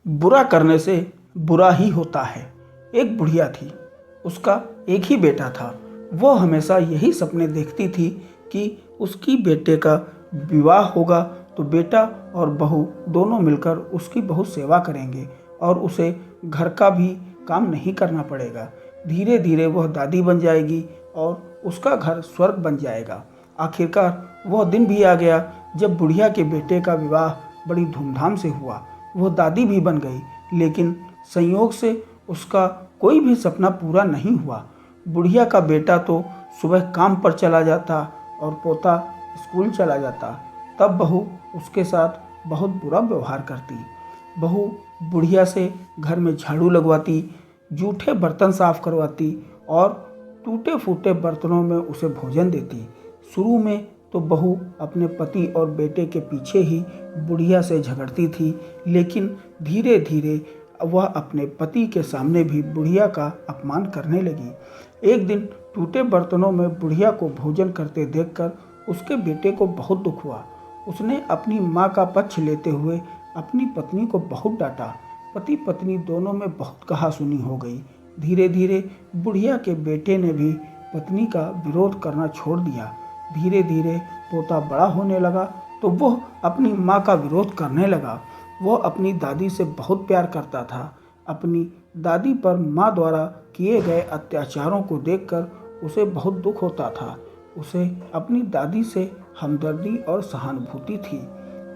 बुरा करने से बुरा ही होता है। एक बुढ़िया थी, उसका एक ही बेटा था। वो हमेशा यही सपने देखती थी कि उसकी बेटे का विवाह होगा तो बेटा और बहू दोनों मिलकर उसकी बहुत सेवा करेंगे और उसे घर का भी काम नहीं करना पड़ेगा। धीरे धीरे वह दादी बन जाएगी और उसका घर स्वर्ग बन जाएगा। आखिरकार वह दिन भी आ गया जब बुढ़िया के बेटे का विवाह बड़ी धूमधाम से हुआ। वह दादी भी बन गई, लेकिन संयोग से उसका कोई भी सपना पूरा नहीं हुआ। बुढ़िया का बेटा तो सुबह काम पर चला जाता और पोता स्कूल चला जाता, तब बहू उसके साथ बहुत बुरा व्यवहार करती। बहू बुढ़िया से घर में झाड़ू लगवाती, जूठे बर्तन साफ करवाती और टूटे फूटे बर्तनों में उसे भोजन देती। शुरू में तो बहू अपने पति और बेटे के पीछे ही बुढ़िया से झगड़ती थी, लेकिन धीरे धीरे वह अपने पति के सामने भी बुढ़िया का अपमान करने लगी। एक दिन टूटे बर्तनों में बुढ़िया को भोजन करते देखकर उसके बेटे को बहुत दुख हुआ। उसने अपनी माँ का पक्ष लेते हुए अपनी पत्नी को बहुत डांटा। पति पत्नी दोनों में बहुत कहासुनी हो गई। धीरे धीरे बुढ़िया के बेटे ने भी पत्नी का विरोध करना छोड़ दिया। धीरे धीरे पोता बड़ा होने लगा तो वह अपनी माँ का विरोध करने लगा। वह अपनी दादी से बहुत प्यार करता था। अपनी दादी पर माँ द्वारा किए गए अत्याचारों को देखकर उसे बहुत दुख होता था। उसे अपनी दादी से हमदर्दी और सहानुभूति थी।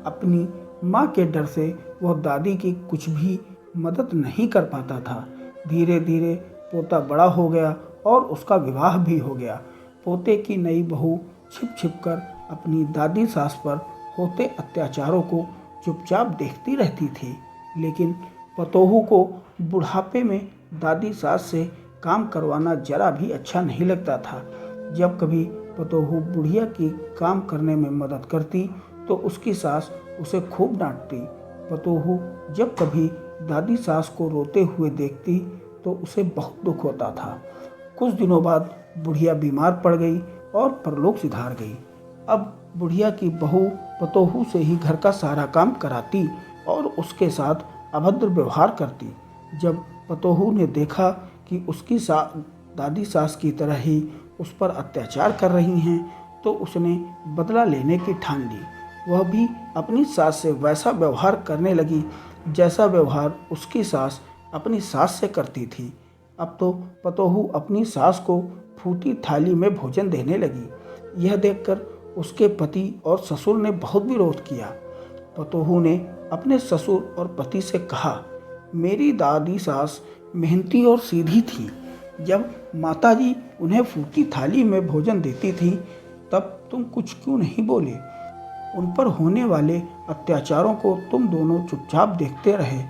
अपनी माँ के डर से वह दादी की कुछ भी मदद नहीं कर पाता था। धीरे धीरे पोता बड़ा हो गया और उसका विवाह भी हो गया। पोते की नई बहू छिप छिप कर अपनी दादी सास पर होते अत्याचारों को चुपचाप देखती रहती थी, लेकिन पतोहू को बुढ़ापे में दादी सास से काम करवाना जरा भी अच्छा नहीं लगता था। जब कभी पतोहू बुढ़िया की काम करने में मदद करती तो उसकी सास उसे खूब डांटती। पतोहू जब कभी दादी सास को रोते हुए देखती तो उसे बहुत दुख होता था। कुछ दिनों बाद बुढ़िया बीमार पड़ गई और परलोक सिधार गई। अब बुढ़िया की बहू पतोहू से ही घर का सारा काम कराती और उसके साथ अभद्र व्यवहार करती। जब पतोहू ने देखा कि उसकी दादी सास की तरह ही उस पर अत्याचार कर रही हैं तो उसने बदला लेने की ठान ली। वह भी अपनी सास से वैसा व्यवहार करने लगी जैसा व्यवहार उसकी सास अपनी सास से करती थी। अब तो पतोहू अपनी सास को फूटी थाली में भोजन देने लगी। यह देखकर उसके पति और ससुर ने बहुत विरोध किया। पतोहू ने अपने ससुर और पति से कहा, मेरी दादी सास मेहनती और सीधी थी। जब माताजी उन्हें फूटी थाली में भोजन देती थी तब तुम कुछ क्यों नहीं बोले? उन पर होने वाले अत्याचारों को तुम दोनों चुपचाप देखते रहे,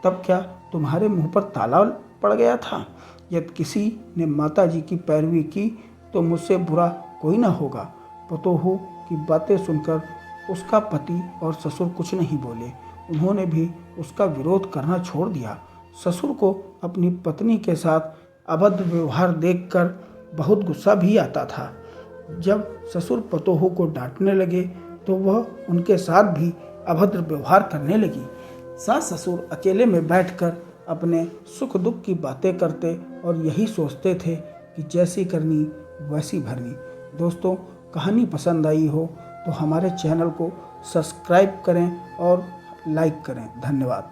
तब क्या तुम्हारे मुंह पर ताला पड़ गया था? यदि किसी ने माताजी की पैरवी की तो मुझसे बुरा कोई न होगा। पतोहू की बातें सुनकर उसका पति और ससुर कुछ नहीं बोले। उन्होंने भी उसका विरोध करना छोड़ दिया। ससुर को अपनी पत्नी के साथ अभद्र व्यवहार देखकर बहुत गुस्सा भी आता था। जब ससुर पतोहू को डांटने लगे तो वह उनके साथ भी अभद्र व्यवहार करने लगी। सास ससुर अकेले में बैठकर अपने सुख दुख की बातें करते और यही सोचते थे कि जैसी करनी वैसी भरनी। दोस्तों, कहानी पसंद आई हो तो हमारे चैनल को सब्सक्राइब करें और लाइक करें। धन्यवाद।